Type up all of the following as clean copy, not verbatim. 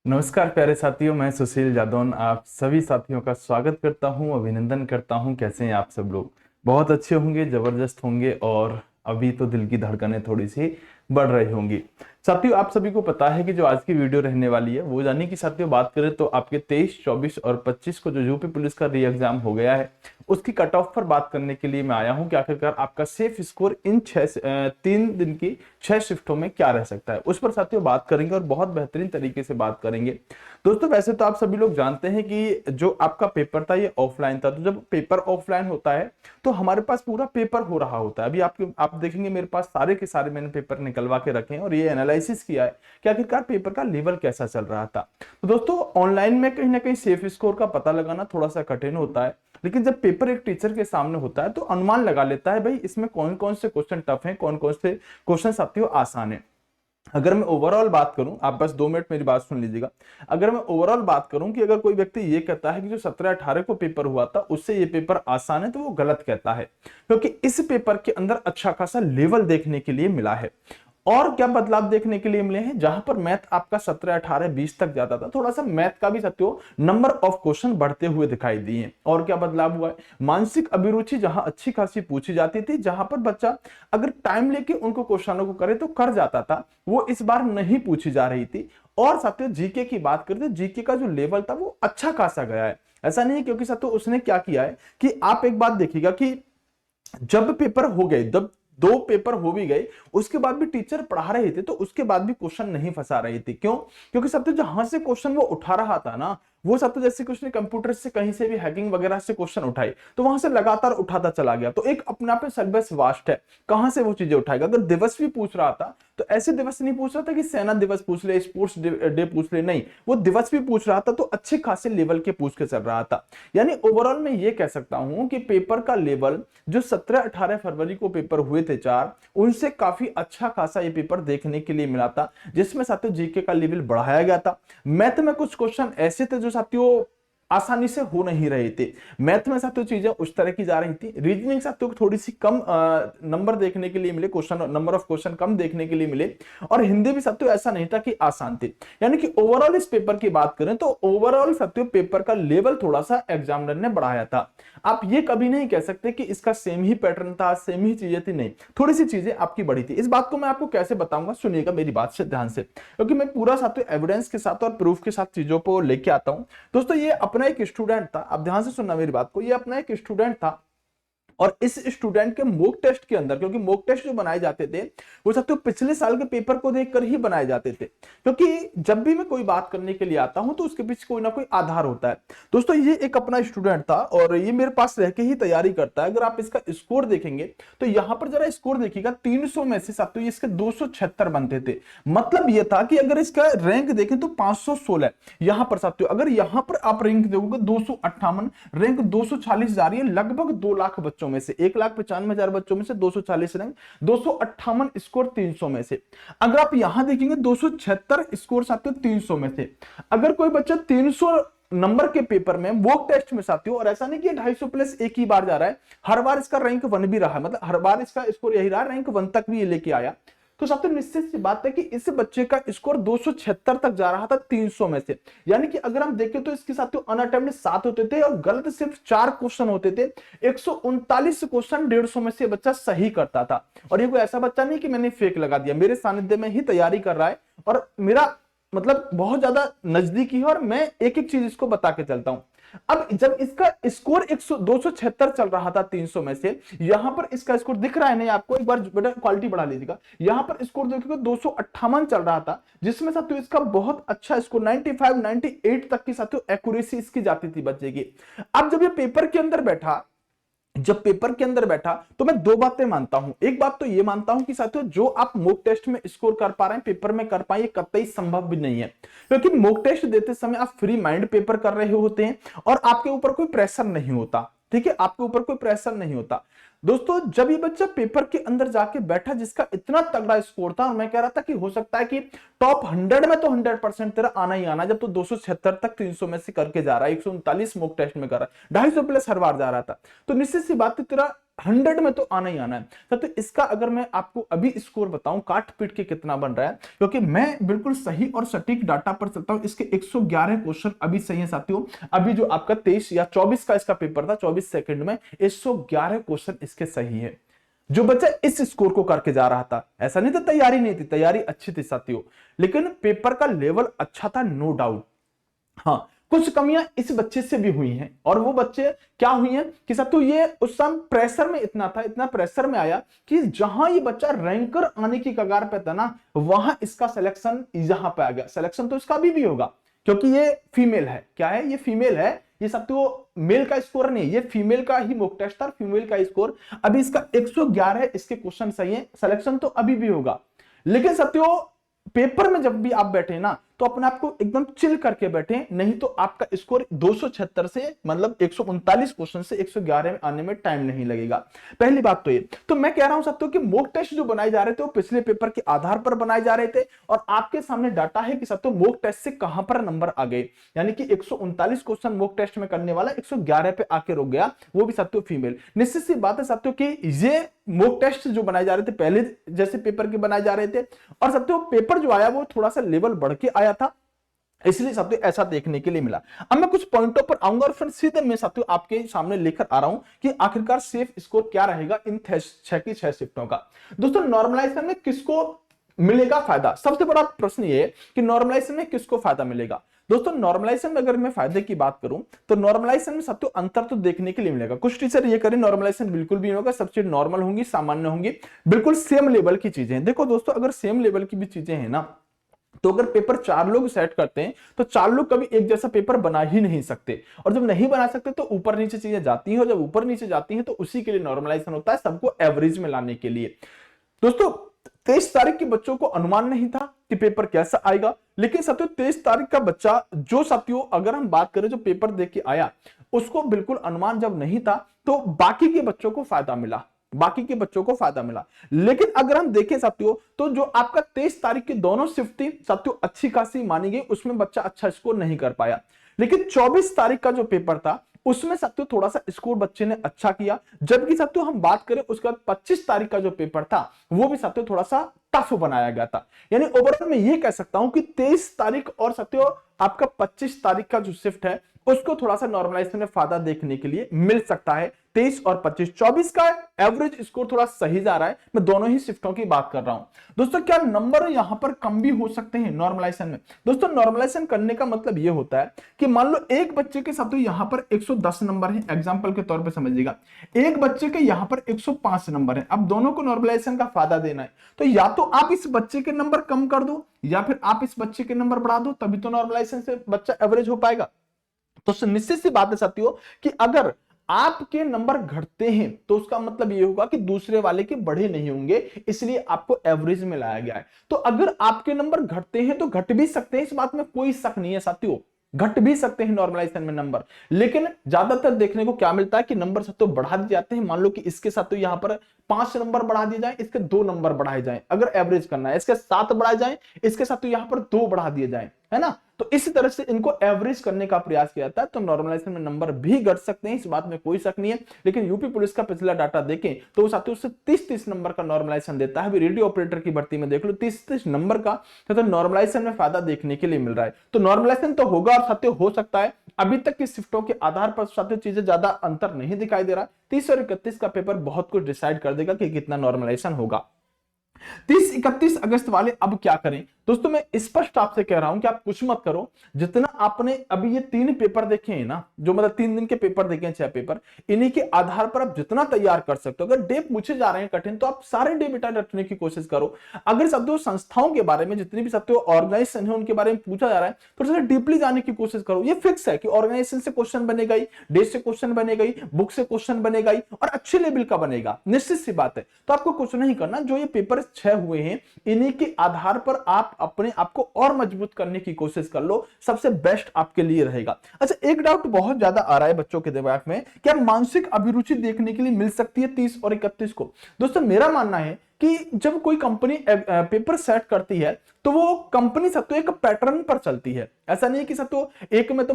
नमस्कार प्यारे साथियों, मैं सुशील जादौन आप सभी साथियों का स्वागत करता हूं, अभिनंदन करता हूं। कैसे हैं आप सब लोग? बहुत अच्छे होंगे, जबरदस्त होंगे और अभी तो दिल की धड़कनें थोड़ी सी बढ़ रही होंगी। साथियों, आप सभी को पता है कि जो आज की वीडियो रहने वाली है वो यानी कि साथियों बात करें तो आपके 23, 24 और 25 को जो यूपी पुलिस का री एग्जाम हो गया है उसकी कट ऑफ पर बात करने के लिए मैं आया हूं कि आखिरकार आपका सेफ स्कोर इन 3 दिन की 6 शिफ्टों में क्या रह सकता है, उस पर साथियों बात करेंगे और बहुत बेहतरीन तरीके से बात करेंगे। दोस्तों, वैसे तो आप सभी लोग जानते हैं कि जो आपका पेपर था ये ऑफलाइन था, तो जब पेपर ऑफलाइन होता है तो हमारे पास पूरा पेपर हो रहा होता है। अभी आप देखेंगे मेरे पास सारे के सारे मैंने पेपर निकलवा के रखे हैं और ये एनालिसिस किया है कि आखिरकार पेपर का लेवल कैसा चल रहा था। तो दोस्तों, ऑनलाइन में कहीं ना कहीं सेफ स्कोर का पता लगाना थोड़ा सा कठिन होता है, लेकिन जब पेपर एक टीचर के सामने होता है तो अनुमान लगा लेता है भाई इसमें कौन कौन से क्वेश्चन टफ हैं, कौन कौन से क्वेश्चन साथियों आसान है। अगर मैं ओवरऑल बात करूं, आप बस 2 मिनट मेरी बात सुन लीजिएगा। अगर मैं ओवरऑल बात करूं कि अगर कोई व्यक्ति ये कहता है कि जो 17-18 को पेपर हुआ था उससे ये पेपर आसान है, तो वो गलत कहता है, क्योंकि इस पेपर के अंदर अच्छा खासा लेवल देखने के लिए मिला है। और क्या बदलाव देखने के लिए मिले हैं? जहां पर मैथ आपका 17, 18, 20 तक जाता था, थोड़ा सा मैथ का भी साथियों नंबर ऑफ क्वेश्चन बढ़ते हुए दिखाई दिए हैं। और क्या बदलाव हुआ है? मानसिक अभिरुचि जहां अच्छी खासी पूछी जाती थी, जहां पर बच्चा अगर टाइम लेके उनको क्वेश्चनों को करे तो कर जाता था, वो इस बार नहीं पूछी जा रही थी। और साथियों जीके की बात करते, जीके का जो लेवल था वो अच्छा खासा गया है। ऐसा नहीं है, क्योंकि साथियों उसने क्या किया है कि आप एक बात देखिएगा कि जब पेपर हो गए, जब 2 पेपर हो भी गए, उसके बाद भी टीचर पढ़ा रहे थे तो उसके बाद भी क्वेश्चन नहीं फंसा रही थी। क्यों? क्योंकि सब तो जहां से क्वेश्चन वो उठा रहा था ना, वो सब तो जैसे कुछ ने कंप्यूटर से कहीं से भी हैकिंग वगैरह से क्वेश्चन उठाए तो वहां से लगातार उठाता चला गया। तो एक अपने आप में सिलेबस वास्ट है, कहां से वो चीजें उठाएगा। अगर दिवस भी पूछ रहा था तो ऐसे दिवस नहीं पूछ रहा था कि सेना दिवस पूछ ले, स्पोर्ट्स डे पूछ ले, नहीं, वो दिवस भी पूछ रहा था तो अच्छे खासे लेवल के पूछ के चल रहा था। यानी ओवरऑल मैं ये कह सकता हूं कि पेपर का लेवल जो 17-18 फरवरी को पेपर हुए थे 4, उनसे काफी अच्छा खासा ये पेपर देखने के लिए मिला था, जिसमें साथियों जीके का लेवल बढ़ाया गया था। मैथ में कुछ क्वेश्चन ऐसे थे जो साथियों आसानी से हो नहीं रहे थे। मैथ में साथियों चीजें उस तरह की जा रही थी। रीजनिंग साथियों को थोड़ी सी कम नंबर देखने के लिए मिले, क्वेश्चन नंबर ऑफ क्वेश्चन कम देखने के लिए मिले। और हिंदी भी साथियों ऐसा नहीं था कि आसान थी। यानी कि ओवरऑल इस पेपर की बात करें तो ओवरऑल साथियों पेपर का लेवल थोड़ा सा एग्जामिनर ने बढ़ाया था। आप ये कभी नहीं कह सकते कि इसका सेम ही पैटर्न था, सेम ही चीजें थी, नहीं, थोड़ी सी चीजें आपकी बढ़ी थी। इस बात को मैं आपको कैसे बताऊंगा, सुनिएगा मेरी बात से ध्यान से, क्योंकि मैं पूरा साथियों एविडेंस के साथ और प्रूफ के साथ चीजों को लेके आता हूं। दोस्तों, ये अपना एक स्टूडेंट था, आप ध्यान से सुनना मेरी बात को, ये अपना एक स्टूडेंट था और इस स्टूडेंट के मॉक टेस्ट के अंदर, क्योंकि मॉक टेस्ट जो बनाए जाते थे वो सब तो पिछले साल के पेपर को देखकर ही बनाए जाते थे, क्योंकि जब भी मैं कोई बात करने के लिए आता हूं तो उसके पीछे कोई ना कोई आधार होता है। दोस्तों, ये एक अपना स्टूडेंट था और ये मेरे पास रह के ही तैयारी करता है। अगर आप इसका स्कोर देखेंगे तो यहां पर जरा स्कोर देखिएगा, 300 में से साथियों इसके 276 बनते थे। मतलब यह था कि अगर इसका रैंक देखें तो 516, यहां पर साथियों अगर यहां पर आप रैंक देखोगे 258, रैंक 240 जा रही है। लगभग 2 लाख बच्चों में से, 1,95,000 बच्चों में से 240 रैंक, 258 स्कोर 300 में से। अगर आप यहां देखेंगे 276 स्कोर साथियों 300 में से। अगर कोई बच्चा 300 नंबर के पेपर में मॉक टेस्ट में साथियों, और ऐसा नहीं कि 250 प्लस एक ही बार जा रहा है, हर बार इसका रैंक 1 भी रहा, मतलब हर बार इसका स्कोर यही रहा, रैंक 1 तक भी ये लेके आया, तो साथियों निश्चित सी बात है कि इस बच्चे का स्कोर 276 तक जा रहा था 300 में से। यानी कि अगर हम देखें तो इसके साथियों अनअटेम्प्टेड 7 होते थे और गलत सिर्फ 4 क्वेश्चन होते थे। 139 क्वेश्चन 150 में से बच्चा सही करता था। और ये कोई ऐसा बच्चा नहीं कि मैंने फेक लगा दिया, मेरे सानिध्य में ही तैयारी कर रहा है और मेरा मतलब बहुत ज्यादा नजदीकी है और मैं एक एक चीज इसको बता के चलता हूं। अब जब इसका स्कोर 276 चल रहा था 300 में से, यहां पर इसका स्कोर दिख रहा है नहीं आपको, एक बार बेटा क्वालिटी बढ़ा लीजिएगा, यहां पर स्कोर देखिएगा 258 चल रहा था, जिसमें साथियों इसका बहुत अच्छा स्कोर 95 98 तक की साथियों एक्यूरेसी इसकी जाती थी बच्चे की। अब जब ये पेपर के अंदर बैठा, जब पेपर के अंदर बैठा तो मैं 2 बातें मानता हूं। एक बात तो ये मानता हूं कि साथियों जो आप मॉक टेस्ट में स्कोर कर पा रहे हैं पेपर में कर पाए, ये कतई संभव भी नहीं है, क्योंकि मॉक टेस्ट देते समय आप फ्री माइंड पेपर कर रहे होते हैं और आपके ऊपर कोई प्रेशर नहीं होता। ठीक है, आपके ऊपर कोई प्रेशर नहीं होता। दोस्तों जब ये बच्चा पेपर के अंदर जाके बैठा जिसका इतना तगड़ा स्कोर था, और मैं कह रहा था कि हो सकता है कि टॉप 100 में तो 100% तेरा आना ही आना, जब तो 276 तक 300 में से करके जा रहा है, 139 मॉक टेस्ट में कर रहा है, 250 प्लस हर बार जा रहा था, तो निश्चित सी बात है तेरा 100 में तो आना ही आना है। तो इसका अगर मैं आपको अभी स्कोर बताऊं काट पीट के कितना बन रहा है, क्योंकि मैं बिल्कुल सही और सटीक डाटा पर चलता हूं। इसके 111 क्वेश्चन अभी सही है साथियों। अभी जो आपका 23 या 24 का इसका पेपर था, 24 सेकंड में 111 क्वेश्चन इसके सही है। जो बच्चा इस स्कोर को करके जा रहा था, ऐसा नहीं था तैयारी नहीं थी, तैयारी अच्छी थी साथियों, लेकिन पेपर का लेवल अच्छा था, नो डाउट। हाँ, कुछ कमियां इस बच्चे से भी हुई हैं, और वो बच्चे क्या हुई हैं कि साथियों ये उस समय प्रेशर में इतना था, इतना प्रेशर में आया कि जहां ये बच्चा रैंकर आने की कगार पे था ना, वहां इसका सिलेक्शन यहां पे आ गया। सिलेक्शन तो इसका अभी भी होगा, क्योंकि ये फीमेल है। क्या है? ये फीमेल है। ये साथियों मेल का स्कोर नहीं है, ये फीमेल का ही मॉक टेस्ट था, फीमेल का स्कोर। अभी इसका 111 है, इसके क्वेश्चन सही है, सिलेक्शन तो अभी भी होगा। लेकिन साथियों पेपर में जब भी आप बैठे ना, तो अपने आप को एकदम चिल करके बैठे, नहीं तो आपका स्कोर 276 से मतलब 139 क्वेश्चन से 111 में आने में टाइम नहीं लगेगा। पहली बात तो ये। तो मैं कह रहा हूं साथियों कि मॉक टेस्ट जो बनाए जा रहे थे वो पिछले पेपर के आधार पर बनाए जा रहे थे, और आपके सामने डाटा है कि साथियों मॉक टेस्ट से कहां पर नंबर आ गए। यानी कि 139 क्वेश्चन मॉक टेस्ट में करने वाला 111 पे आके रुक गया, वो भी साथियों फीमेल। निश्चित सी बात है साथियों कि ये मॉक टेस्ट जो बनाए जा रहे थे पहले जैसे पेपर के बनाए जा रहे थे, और साथियों पेपर जो आया वो थोड़ा सा लेवल बढ़ के आया था, इसलिए साथियों ऐसा देखने के लिए मिला। अब मैं कुछ पॉइंटों पर आऊंगा, और फिर सीधे मैं साथियों आपके सामने लेकर आ रहा हूं कि आखिरकार सेफ स्कोर क्या रहेगा इन 6 की 6 शिफ्टों का। दोस्तों नॉर्मलाइजेशन में किसको मिलेगा फायदा? सबसे बड़ा प्रश्न ये है कि नॉर्मलाइजेशन में किसको फायदा मिलेगा। दोस्तों नॉर्मलाइजेशन में अगर मैं फायदे की बात करूं, तो नॉर्मलाइजेशन में साथियों अंतर तो देखने के लिए मिलेगा। कुछ टीचर ये करें नॉर्मलाइजेशन बिल्कुल भी नहीं होगा, सब चीज नॉर्मल होंगी, सामान्य होंगी, बिल्कुल सेम लेवल की चीजें। देखो दोस्तों अगर सेम लेवल की भी चीजें हैं ना, तो अगर पेपर 4 लोग सेट करते हैं तो 4 लोग कभी एक जैसा पेपर बना ही नहीं सकते, और जब नहीं बना सकते तो ऊपर नीचे चीजें जाती हैं, और जब ऊपर नीचे जाती हैं तो उसी के लिए नॉर्मलाइजेशन होता है, सबको एवरेज में लाने के लिए। दोस्तों 23 तारीख के बच्चों को अनुमान नहीं था कि पेपर कैसा आएगा, लेकिन साथियों 23 तारीख का बच्चा जो साथियों अगर हम बात करें जो पेपर देख के आया, उसको बिल्कुल अनुमान जब नहीं था, तो बाकी के बच्चों को फायदा मिला, बाकी के बच्चों को फायदा मिला। लेकिन अगर हम देखें साथियों, तो जो आपका 23 तारीख की दोनों शिफ्ट थी साथियों अच्छी खासी मानी गई, उसमें बच्चा अच्छा स्कोर नहीं कर पाया। लेकिन 24 तारीख का जो पेपर था उसमें साथियों थोड़ा सा स्कोर बच्चे ने अच्छा किया, जबकि साथियों हम बात करें उसके बाद 25 तारीख का जो पेपर था वो भी साथियों थोड़ा सा टफ बनाया गया था। यानी ओवरऑल मैं ये कह सकता हूं कि 23 तारीख और साथियों आपका 25 तारीख का जो शिफ्ट है उसको थोड़ा सा नॉर्मलाइजेशन में फायदा देखने के लिए मिल सकता है। 23 और 25, 24 का एवरेज स्कोर थोड़ा सही जा रहा है। मैं दोनों ही शिफ्टों की बात कर रहा हूं। दोस्तों क्या नंबर यहां पर कम भी हो सकते हैं नॉर्मलाइजेशन में? दोस्तों नॉर्मलाइजेशन करने का मतलब यह होता है कि मान लो एक बच्चे के साथ यहां पर 110 नंबर है, एग्जांपल के तौर पे समझिएगा, एक बच्चे के यहां पर 105 नंबर है। अब दोनों को नॉर्मलाइजेशन का फायदा देना है, तो या तो आप इस बच्चे के नंबर कम कर दो या फिर आप इस बच्चे के नंबर बढ़ा दो, तभी तो नॉर्मलाइजेशन से बच्चा एवरेज हो पाएगा। तो निश्चित सी बात है साथियों कि अगर आपके नंबर घटते हैं तो उसका मतलब यह होगा कि दूसरे वाले के बढ़े नहीं होंगे, इसलिए आपको एवरेज में लाया गया है। तो अगर आपके नंबर घटते हैं तो घट भी सकते हैं, इस बात में कोई शक नहीं है साथियों, घट भी सकते हैं नॉर्मलाइजेशन में नंबर। लेकिन ज्यादातर देखने को क्या मिलता है कि नंबर साथियों बढ़ा दिए जाते हैं। मान लो कि इसके साथ तो यहां पर 5 नंबर बढ़ा दिए जाए, इसके 2 नंबर बढ़ाए जाएं, अगर एवरेज करना है इसके 7 बढ़ाए जाएं, इसके साथ तो यहां पर 2 बढ़ा दिए जाएं, है ना। तो इसी तरह से इनको एवरेज करने का प्रयास किया जाता है। तो नॉर्मलाइजेशन में नंबर भी घट सकते हैं, इस बात में कोई शक नहीं है। लेकिन यूपी पुलिस का पिछला डाटा देखें तो वो साथियों उससे 30-30 नंबर का नॉर्मलाइजेशन देता है। अभी रेडियो ऑपरेटर की भर्ती में देख लो 30-30 नंबर का तो नॉर्मलाइजेशन में फायदा देखने के लिए मिल रहा है। तो नॉर्मलाइजेशन तो होगा और साथियों हो सकता है। अभी तक की शिफ्टों के आधार पर साथियों चीजें ज्यादा अंतर नहीं दिखाई दे रहा। 30 और 31 का पेपर बहुत कुछ डिसाइड कर देगा कि कितना नॉर्मलाइजेशन होगा। 30-31 अगस्त वाले अब क्या करें? दोस्तों मैं स्पष्ट आपसे कह रहा हूं कि आप कुछ मत करो। जितना आपने अभी ये 3 पेपर देखे हैं ना, जो मतलब 3 दिन के पेपर देखे हैं, 6 पेपर, इन्हीं के आधार पर आप जितना तैयार कर सकते हो। अगर डे पूछे जा रहे हैं कठिन तो आप सारे डे बेटा रटने की कोशिश करो। अगर साथियों संस्थाओं के बारे में जितनी भी साथियों ऑर्गेनाइजेशन है उनके बारे में पूछा जा रहा है तो डीपली जाने की कोशिश करो। ये फिक्स है कि ऑर्गेनाइजेशन से क्वेश्चन बनेगा ही, डे से क्वेश्चन बनेगा ही, बुक से क्वेश्चन बनेगा ही, और अच्छे लेवल का बनेगा, निश्चित सी बात है। तो आपको कुछ नहीं करना, जो ये पेपर 6 हुए हैं इन्हीं के आधार पर आप अपने आप को और मजबूत करने की कोशिश कर लो, सबसे बेस्ट आपके लिए रहेगा। अच्छा, एक डाउट बहुत ज्यादा आ रहा है बच्चों के दिमाग में, क्या मानसिक अभिरुचि देखने के लिए मिल सकती है 30 और 31 को? दोस्तों मेरा मानना है कि जब कोई कंपनी पेपर सेट करती है तो वो कंपनी सब तो एक पैटर्न पर चलती है। ऐसा नहीं है कि सब तो एक में तो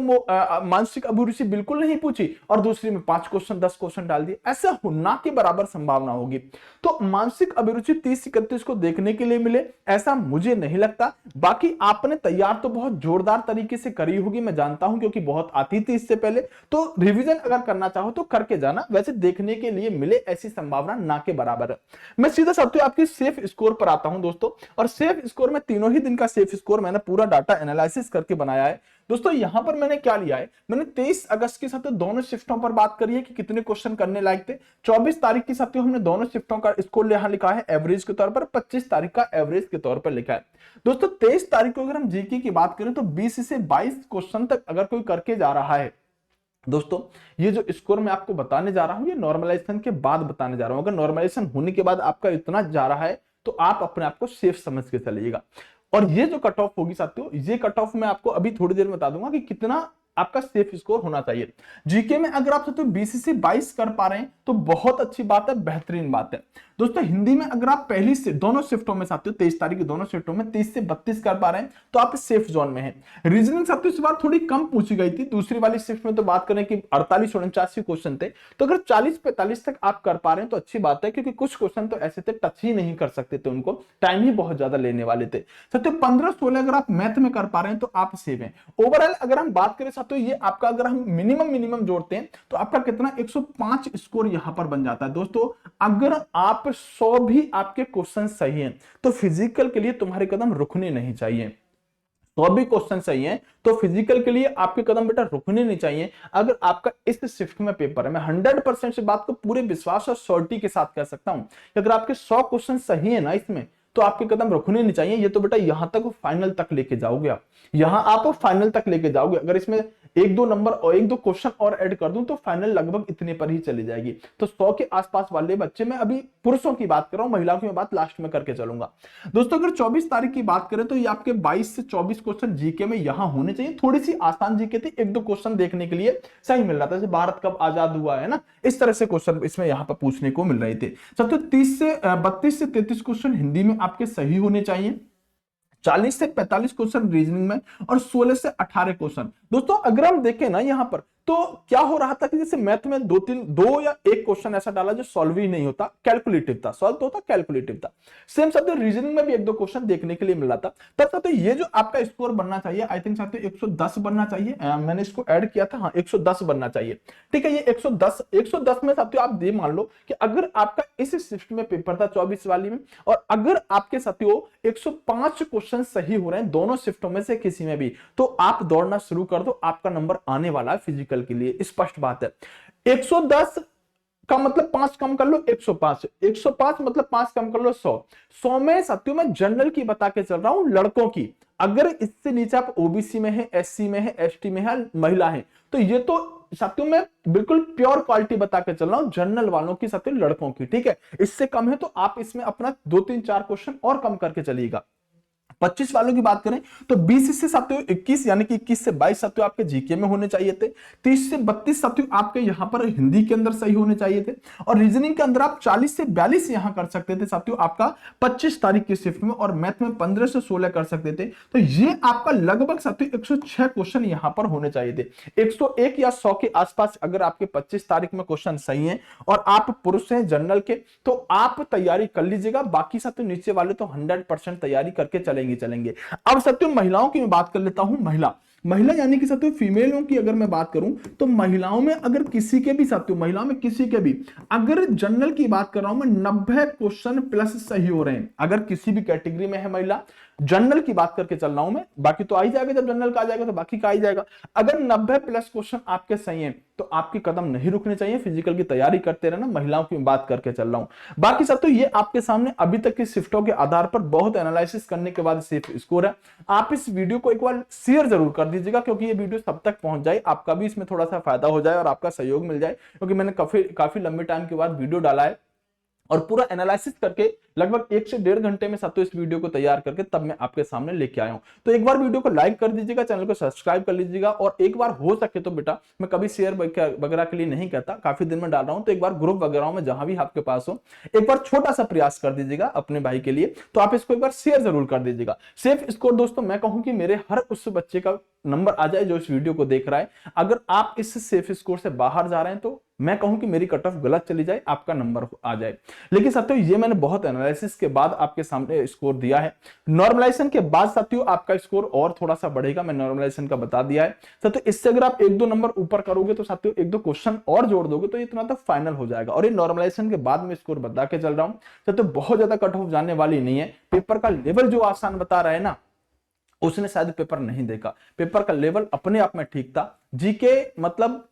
मानसिक अभिरुचि बिल्कुल नहीं पूछी और दूसरी में 5 क्वेश्चन 10 क्वेश्चन डाल दिए, ऐसा ना के बराबर संभावना होगी। तो मानसिक अभिरुचि 30-31 को देखने के लिए मिले ऐसा मुझे नहीं लगता। बाकी आपने तैयार तो बहुत जोरदार तरीके से करी होगी, मैं जानता हूं, क्योंकि बहुत आती थी इससे पहले। तो रिवीजन अगर करना चाहो तो करके जाना, वैसे देखने के लिए मिले ऐसी संभावना ना के बराबर है। मैं सीधा आपकी सेफ स्कोर पर आता हूं दोस्तों, और सेफ स्कोर में तीनों ही दिन का सेफ स्कोर मैंने पूरा डाटा एनालिसिस करके बनाया है। दोस्तों यहां पर मैंने क्या लिया है, मैंने 23 अगस्त के साथ दोनों शिफ्टों पर बात करी है कि कितने क्वेश्चन करने लायक थे। 24 तारीख के साथ हमने दोनों शिफ्टों का स्कोर यहां लिखा है एवरेज के तौर पर, 25 तारीख का एवरेज के तौर पर लिखा है। दोस्तों 23 तारीख को अगर हम जीके की बात करें तो 20 से 22 क्वेश्चन तक अगर कोई करके जा रहा है, दोस्तों ये जो स्कोर मैं आपको बताने जा रहा हूं ये नॉर्मलाइजेशन के बाद बताने जा रहा हूं। अगर नॉर्मलाइजेशन होने के बाद आपका इतना जा रहा है तो आप अपने आप को सेफ समझ के चलिएगा। और ये जो कट ऑफ होगी साथियों, ये कट ऑफ मैं आपको अभी थोड़ी देर में बता दूंगा कि कितना आपका सेफ स्कोर होना चाहिए। जीके में अगर आप साथियों 20 से 22 कर पा रहे हैं तो बहुत अच्छी बात है, बेहतरीन बात है। दोस्तों हिंदी में अगर आप पहली से दोनों शिफ्टों में साथियों 23 तारीख की दोनों शिफ्टों में 30 से 32 कर पा रहे हैं तो आप सेफ जोन में हैं। रीजनिंग साथियों इस बार थोड़ी कम पूछी गई थी, दूसरी वाली शिफ्ट में तो बात करें कि 48 और 49 क्वेश्चन थे, तो अगर 40-45 तक आप कर पा रहे हैं तो अच्छी बात है, क्योंकि कुछ क्वेश्चन तो ऐसे थे टच ही नहीं कर सकते थे, उनको टाइम ही बहुत ज्यादा लेने वाले थे। साथियों 15-16 अगर आप मैथ में कर पा रहे हैं तो आप सेफ हैं। ओवरऑल अगर हम बात करें साथियों, ये आपका अगर हम मिनिमम जोड़ते हैं तो आपका कितना 105 स्कोर यहां पर बन जाता है। दोस्तों अगर आप 100 भी आपके क्वेश्चन सही हैं तो फिजिकल के लिए तुम्हारे कदम रुकने नहीं चाहिए। 100 भी क्वेश्चन सही है तो फिजिकल के लिए आपके कदम बेटा रुकने नहीं चाहिए। अगर आपका इस शिफ्ट में पेपर है, मैं 100% से बात को पूरे विश्वास और श्योरिटी के साथ कह सकता हूं कि अगर आपके 100 क्वेश्चन सही है ना इसमें, तो आपके कदम रुकने नहीं चाहिए। ये तो बेटा यहां तक फाइनल तक लेके जाओगे आप, यहां आप फाइनल तक लेके जाओगे। अगर इसमें 1-2 नंबर और 1-2 क्वेश्चन और ऐड कर दूं तो फाइनल लगभग इतने पर ही चली जाएगी। तो 100 के आसपास वाले बच्चे, मैं अभी पुरुषों की बात कर रहा हूं, महिलाओं की मैं बात लास्ट में करके चलूंगा। दोस्तों अगर 24 तारीख की बात करें तो ये आपके 22 से 24 क्वेश्चन जीके में यहां होने चाहिए। थोड़ी सी आसान जीके थी, 1-2 क्वेश्चन देखने के लिए सही मिल रहा था, जैसे भारत कब आजाद हुआ है ना, इस तरह से क्वेश्चन इसमें यहां पर पूछने को मिल रहे थे। सबसे 32 से 33 क्वेश्चन हिंदी में आपके सही होने चाहिए, 40 से 45 क्वेश्चन रीजनिंग में और 16 से 18 क्वेश्चन। दोस्तों अगर हम देखें ना यहां पर तो क्या हो रहा था कि जैसे मैथ में 2 या 1 क्वेश्चन ऐसा डाला जो सॉल्व ही नहीं होता, कैलकुलेटिव था, सॉल्व तो होता कैलकुलेटिव था। सेम साथियों रीजनिंग में भी 1-2 क्वेश्चन देखने के लिए मिल रहा था। तब साथियों ये जो आपका स्कोर बनना चाहिए, आई थिंक साथियों 110 बनना चाहिए, मैंने इसको ऐड किया था, हाँ 110 बनना चाहिए। ठीक है, ये 110 में साथियों आप ये मान लो कि अगर आपका इस शिफ्ट में पेपर था 24 वाली में, और अगर आपके साथियों 105 क्वेश्चन सही हो रहे हैं दोनों शिफ्टों में से किसी में भी, तो आप दौड़ना शुरू कर दो, आपका नंबर आने वाला है फिजिकल के लिए, स्पष्ट बात है। 110 का मतलब 5 कम कर लो 105, 105 मतलब 5 कम कर लो 100 में साथियों मैं जनरल की बता के चल रहा हूं, लड़कों की। अगर इससे नीचे आप ओबीसी में है, एससी में है, एसटी में है, महिला है, तो ये तो साथियों मैं बिल्कुल प्योर क्वालिटी बता के चल रहा हूं जनरल वालों की, साथियों लड़कों की। ठीक है, इससे कम है तो आप इसमें अपना 2-3-4 क्वेश्चन और कम करके चलिएगा। 25 वालों की बात करें तो 20 से साथियों 21, यानी कि 21 से 22 साथियों आपके जीके में होने चाहिए थे। 30 से 32 साथियों आपके यहां पर हिंदी के अंदर सही होने चाहिए थे, और रीजनिंग के अंदर आप 40 से 42 यहां कर सकते थे साथियों आपका 25 तारीख की शिफ्ट में, और मैथ में 15 से 16 कर सकते थे। तो ये आपका लगभग साथियों 106 क्वेश्चन यहां पर होने चाहिए थे। 101 या 100 के आसपास अगर आपके 25 तारीख में क्वेश्चन सही है और आप पुरुष हैं जनरल के, तो आप तैयारी कर लीजिएगा। बाकी साथियों नीचे वाले तो 100% तैयारी करके चलेंगे। अब साथियों महिलाओं की मैं बात कर लेता हूं। महिला यानी कि साथियों फीमेलों की अगर मैं बात करूं तो महिलाओं में अगर किसी के भी साथियों, महिलाओं में किसी के भी अगर जनरल की बात कर रहा हूं मैं, 90 क्वेश्चन प्लस सही हो रहे हैं। अगर किसी भी कैटेगरी में है महिला, जनरल की बात करके चल रहा हूं मैं, बाकी तो आ ही जाएगा, जब जनरल का आ जाएगा तो बाकी का आ ही जाएगा। अगर 90 प्लस क्वेश्चन आपके सही हैं तो आपके कदम नहीं रुकने चाहिए, फिजिकल की तैयारी करते रहना। महिलाओं की बात करके चल रहा हूं। बाकी सब तो ये आपके सामने अभी तक की शिफ्टों के आधार पर बहुत एनालिसिस करने के बाद सेफ स्कोर है। आप इस वीडियो को एक बार शेयर जरूर कर दीजिएगा, क्योंकि ये वीडियो सब तक पहुंच जाए, आपका भी इसमें थोड़ा सा फायदा हो जाए और आपका सहयोग मिल जाए, क्योंकि मैंने काफी लंबे टाइम के बाद वीडियो डाला है। और पूरा एनालिसिस करके लगभग 1 से 1.5 घंटे में साथियों इस वीडियो को तैयार करके तब मैं आपके सामने लेके आया हूं। तो एक बार वीडियो को लाइक कर दीजिएगा, चैनल को सब्सक्राइब कर लीजिएगा, और एक बार हो सके तो बेटा, मैं कभी शेयर वगैरह के लिए नहीं कहता, काफी दिन में डाल रहा हूं, तो एक बार ग्रुप वगैरह में जहां भी आपके पास हो एक बार छोटा सा प्रयास कर दीजिएगा अपने भाई के लिए, तो आप इसको एक बार शेयर जरूर कर दीजिएगा। सेफ स्कोर दोस्तों मैं कहूं कि मेरे हर उस बच्चे का नंबर आ जाए जो इस वीडियो को देख रहा है। अगर आप इस सेफ स्कोर से बाहर जा रहे हैं तो मैं कहूं कि मेरी कट ऑफ गलत चली जाए, आपका नंबर आ जाए। लेकिन साथियों ये मैंने बहुत एनालिसिस के बाद आपके सामने स्कोर दिया है। नॉर्मलाइजेशन के बाद साथियों आपका स्कोर और थोड़ा सा बढ़ेगा, मैं नॉर्मलाइजेशन का बता दिया है साथियों। इससे अगर आप 1-2 नंबर ऊपर करोगे तो साथियों 1-2 क्वेश्चन और जोड़ दोगे तो इतना तो फाइनल हो जाएगा। और ये नॉर्मलाइजेशन के बाद में स्कोर बता के चल रहा हूं साथियों, बहुत ज्यादा कट ऑफ जाने वाली नहीं है। पेपर का लेवल जो आसान बता रहा है ना, उसने शायद पेपर नहीं देखा, पेपर का लेवल अपने आप में ठीक था। जीके मतलब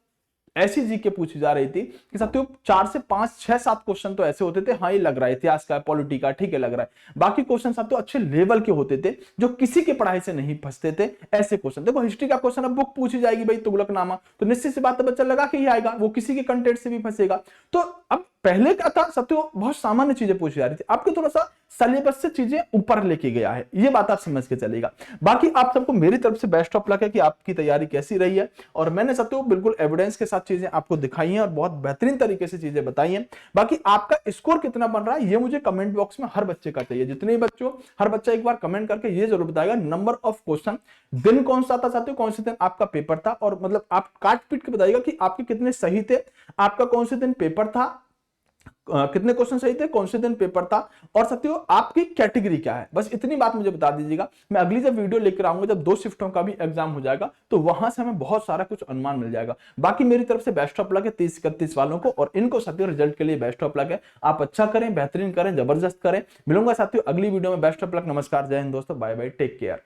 ऐसी जीके पूछी जा रही थी कि साथियों 4 से 5, 6, 7 क्वेश्चन तो ऐसे होते थे, हाँ ये लग रहा है इतिहास का, पॉलिटी का, ठीक है लग रहा है। बाकी क्वेश्चन साथियों अच्छे लेवल के होते थे, जो किसी के पढ़ाई से नहीं फंसते थे, ऐसे क्वेश्चन। देखो हिस्ट्री का क्वेश्चन अब बुक पूछी जाएगी भाई, तुगलकनामा, तो निश्चित सी बात है बच्चा लगा के ही आएगा, वो किसी के कंटेंट से भी फंसेगा। तो अब पहले क्या था साथियों, बहुत सामान्य चीजें पूछी जा रही थी, आपको थोड़ा सा सिलेबस से चीजें ऊपर लेके गया है, ये बात आप समझ के चलेगा। बाकी आप सबको मेरी तरफ से बेस्ट ऑफ लक है कि आपकी तैयारी कैसी रही है, और मैंने साथियों बिल्कुल एविडेंस के साथ चीजें आपको दिखाई हैं और बहुत बेहतरीन तरीके से चीजें बताई हैं। बाकी आपका स्कोर कितना बन रहा है ये मुझे कमेंट बॉक्स में हर बच्चे का चाहिए, जितने बच्चों, हर बच्चा एक बार कमेंट करके ये जरूर बताएगा नंबर ऑफ क्वेश्चन, दिन कौन सा था साथियों, कौन से दिन आपका पेपर था, और मतलब आप काट पीट के बताइएगा कि आपके कितने सही थे, आपका कौन से दिन पेपर था, कितने क्वेश्चन सही थे, कौन से दिन पेपर था, और साथियों आपकी कैटेगरी क्या है। बस इतनी बात मुझे बता दीजिएगा। मैं अगली जब वीडियो लेकर आऊंगा, जब 2 शिफ्टों का भी एग्जाम हो जाएगा, तो वहां से हमें बहुत सारा कुछ अनुमान मिल जाएगा। बाकी मेरी तरफ से बेस्ट ऑफ लक है 30-31 वालों को, और इनको साथियों रिजल्ट के लिए बेस्ट ऑफ लक है। आप अच्छा करें, बेहतरीन करें, जबरदस्त करें। मिलूंगा साथियों अगली वीडियो में। बेस्ट ऑफ लक, नमस्कार, जय हिंद दोस्तों, बाय बाय, टेक केयर।